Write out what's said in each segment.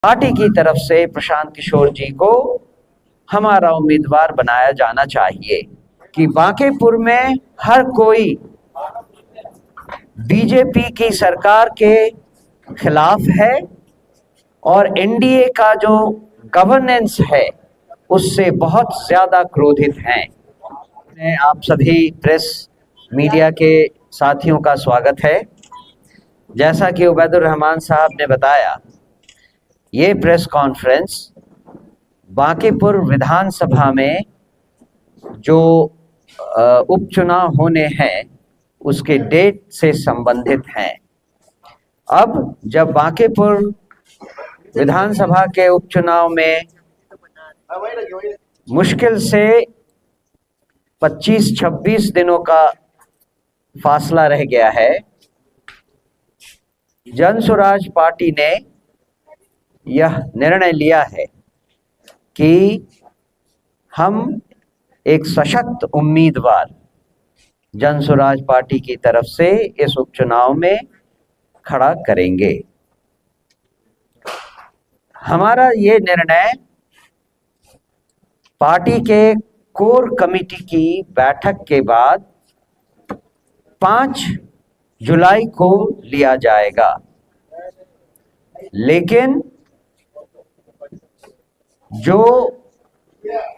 Party की तरफ से प्रशांत किशोर जी को हमारा उम्मीदवार बनाया जाना चाहिए कि बांकीपुर में हर कोई बीजेपी की सरकार के खिलाफ है और एनडीए का जो गवर्नेंस है उससे बहुत ज्यादा क्रोधित हैं। मैं आप सभी प्रेस मीडिया के साथियों का स्वागत है। जैसा कि उबैदुर रहमान साहब ने बताया, ये प्रेस कॉन्फ्रेंस बांकीपुर विधानसभा में जो उपचुनाव होने हैं उसके डेट से संबंधित हैं। अब जब बांकीपुर विधानसभा के उपचुनाव में मुश्किल से 25-26 दिनों का फासला रह गया है, जन स्वराज पार्टी ने यह निर्णय लिया है कि हम एक सशक्त उम्मीदवार जन स्वराज पार्टी की तरफ से इस उपचुनाव में खड़ा करेंगे। हमारा ये निर्णय पार्टी के कोर कमेटी की बैठक के बाद 5 जुलाई को लिया जाएगा, लेकिन जो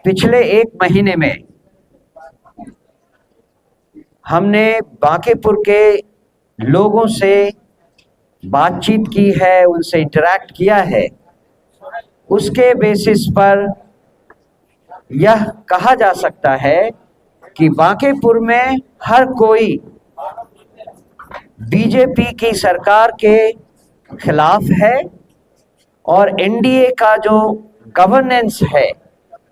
पिछले 1 महीने में हमने बांकीपुर के लोगों से बातचीत की है, उनसे इंटरैक्ट किया है, उसके बेसिस पर यह कहा जा सकता है कि बांकीपुर में हर कोई बीजेपी की सरकार के खिलाफ है और एनडीए का जो गवर्नेंस है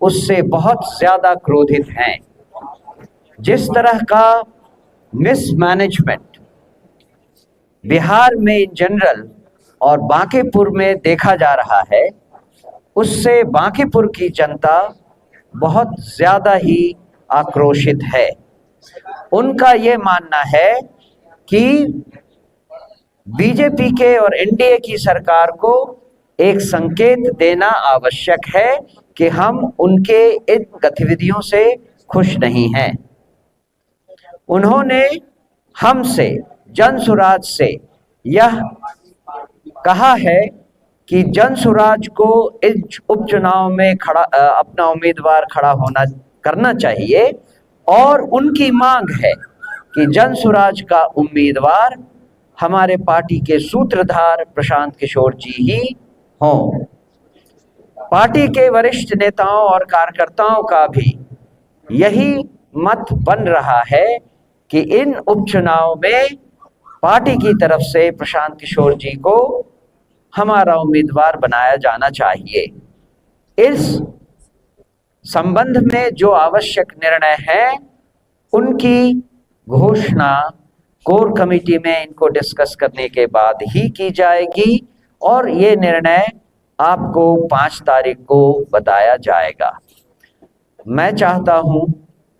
उससे बहुत ज्यादा क्रोधित हैं। जिस तरह का मिसमैनेजमेंट बिहार में इन जनरल और बांकीपुर में देखा जा रहा है, उससे बांकीपुर की जनता बहुत ज्यादा ही आक्रोशित है। उनका ये मानना है कि बीजेपी के और एनडीए की सरकार को एक संकेत देना आवश्यक है कि हम उनके इन गतिविधियों से खुश नहीं हैं। उन्होंने हमसे, जन स्वराज से यह कहा है कि जन स्वराज को इस उपचुनाव में अपना उम्मीदवार खड़ा करना चाहिए और उनकी मांग है कि जन स्वराज का उम्मीदवार हमारे पार्टी के सूत्रधार प्रशांत किशोर जी ही हों। पार्टी के वरिष्ठ नेताओं और कार्यकर्ताओं का भी यही मत बन रहा है कि इन उपचुनाव में पार्टी की तरफ से प्रशांत किशोर जी को हमारा उम्मीदवार बनाया जाना चाहिए। इस संबंध में जो आवश्यक निर्णय है उनकी घोषणा कोर कमेटी में इनको डिस्कस करने के बाद ही की जाएगी और ये निर्णय आपको 5 तारीख को बताया जाएगा। मैं चाहता हूं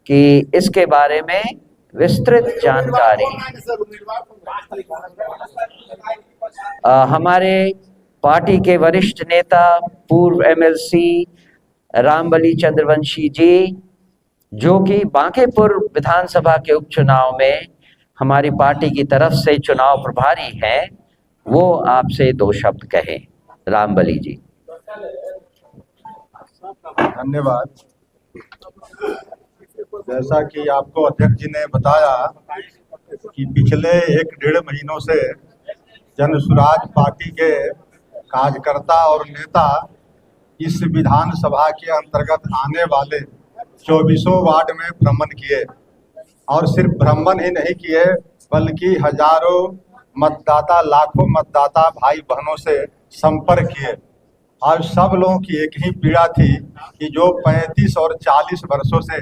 कि इसके बारे में विस्तृत जानकारी हमारे पार्टी के वरिष्ठ नेता पूर्व एमएलसी रामबली चंद्रवंशी जी, जो कि बांकीपुर विधानसभा के उपचुनाव में हमारी पार्टी की तरफ से चुनाव प्रभारी हैं, वो आपसे 2 शब्द कहें। रामबली जी। धन्यवाद। जैसा कि आपको अध्यक्ष जी ने बताया कि पिछले 1-1.5 महीनों से जन स्वराज पार्टी के कार्यकर्ता और नेता इस विधानसभा के अंतर्गत आने वाले 24 वार्ड में भ्रमण किए और सिर्फ भ्रमण ही नहीं किए बल्कि हजारों मतदाता, लाखों मतदाता भाई बहनों से संपर्क किए और सब लोगों की एक ही पीड़ा थी कि जो 35 और 40 वर्षों से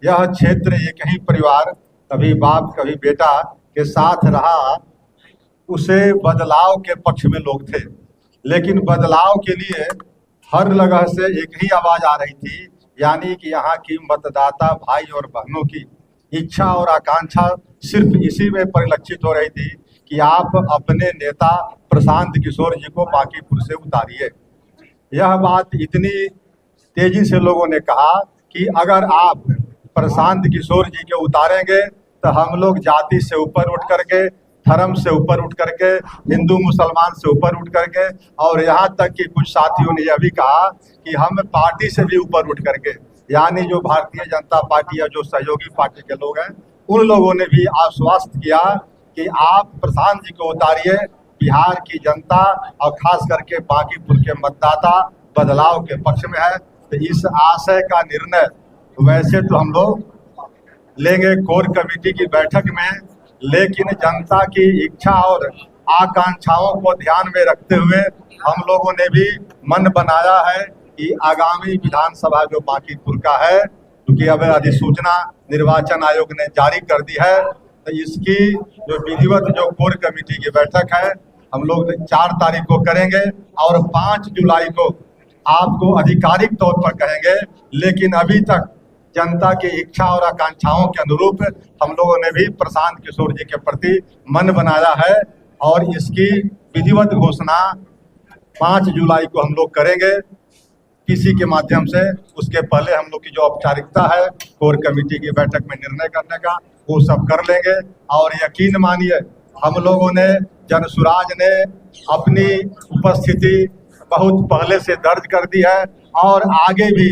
यह क्षेत्र एक ही परिवार, कभी बाप कभी बेटा के साथ रहा, उसे बदलाव के पक्ष में लोग थे। लेकिन बदलाव के लिए हर जगह से एक ही आवाज आ रही थी, यानी कि यहाँ की मतदाता भाई और बहनों की इच्छा और आकांक्षा सिर्फ इसी में परिलक्षित हो रही थी कि आप अपने नेता प्रशांत किशोर जी को बांकीपुर से उतारिए। यह बात इतनी तेजी से लोगों ने कहा कि अगर आप प्रशांत किशोर जी के उतारेंगे तो हम लोग जाति से ऊपर उठ करके, धर्म से ऊपर उठ करके, हिंदू मुसलमान से ऊपर उठ करके, और यहाँ तक कि कुछ साथियों ने यह भी कहा कि हम पार्टी से भी ऊपर उठ करके, यानी जो भारतीय जनता पार्टी या जो सहयोगी पार्टी के लोग हैं, उन लोगों ने भी आश्वस्त किया कि आप प्रशांत जी को उतारिए। बिहार की जनता और खास करके बांकीपुर के मतदाता बदलाव के पक्ष में है। तो इस आशय का निर्णय वैसे तो हम लोग लेंगे कोर कमेटी की बैठक में, लेकिन जनता की इच्छा और आकांक्षाओं को ध्यान में रखते हुए हम लोगों ने भी मन बनाया है कि आगामी विधानसभा जो बांकीपुर का है, क्योंकि अब अधिसूचना निर्वाचन आयोग ने जारी कर दी है, तो इसकी जो विधिवत जो कोर कमेटी की बैठक है हम लोग 4 तारीख को करेंगे और 5 जुलाई को आपको आधिकारिक तौर पर कहेंगे। लेकिन अभी तक जनता की इच्छा और आकांक्षाओं के अनुरूप हम लोगों ने भी प्रशांत किशोर जी के प्रति मन बनाया है और इसकी विधिवत घोषणा 5 जुलाई को हम लोग करेंगे किसी के माध्यम से। उसके पहले हम लोग की जो औपचारिकता है कोर कमेटी की बैठक में निर्णय करने का, वो सब कर लेंगे। और यकीन मानिए हम लोगों ने, जनसुराज ने अपनी उपस्थिति बहुत पहले से दर्ज कर दी है और आगे भी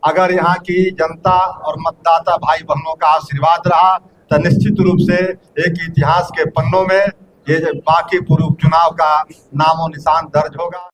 अगर यहाँ की जनता और मतदाता भाई बहनों का आशीर्वाद रहा तो निश्चित रूप से एक इतिहास के पन्नों में ये बांकीपुर उपचुनाव का नामो निशान दर्ज होगा।